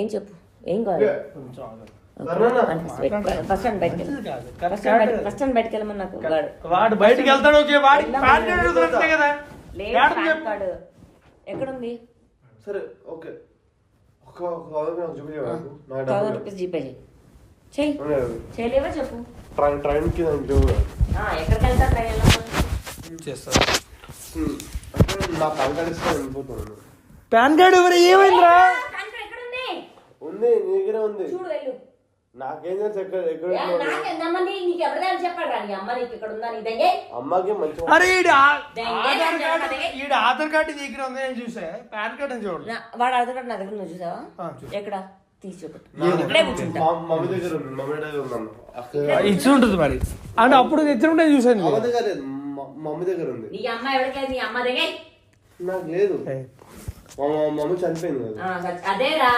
ఏం చెప్పు, ఏం కావాలి? ఫస్ట్ స్టాండ్ బయటకి వెళ్ళమని నాకు వాడు బయటకు వెళ్తాడు. ఎక్కడుంది? సరే ఓకే, ₹1000 జీపే చెయ్యి. చేయలేవా చెప్పు. ట్రైన్ కి ఎక్కడికి వెళ్తా? ట్రైన్ చేస్తారు. నా పాన్ కార్డ్ ఇస్తే వెళ్ళిపోతాను. పాన్ కార్డ్ ఎవరు? ఏమైందిరా? ఉంది, నీ దగ్గర ఉంది. చూడు వెళ్ళు. నాకేం తెలుసు ఎక్కడ అమ్మకి మంచి. అరే ఈడ ఆధార్ కార్డు దగ్గర ఉంది, నేను చూసా. పాన్ కార్డ్ అని చూడండి. వాడు ఆధార్ కార్డు నా దగ్గర ఉంది, చూసావా? ఎక్కడ తీసి చూపెట్టు. మమ్మీ దగ్గర ఉంది, మమ్మీ దగ్గర ఉందన్న ఇచ్చి ఉంటుంది మరి. అంటే అప్పుడు తెచ్చుంటే చూసాను. మమ్మీ దగ్గర ఉంది. నీ అమ్మ ఎవరికైనా నీ అమ్మ దగ్గర నాకు లేదు, మా మమ్మీ చనిపోయింది కదా. అదేరా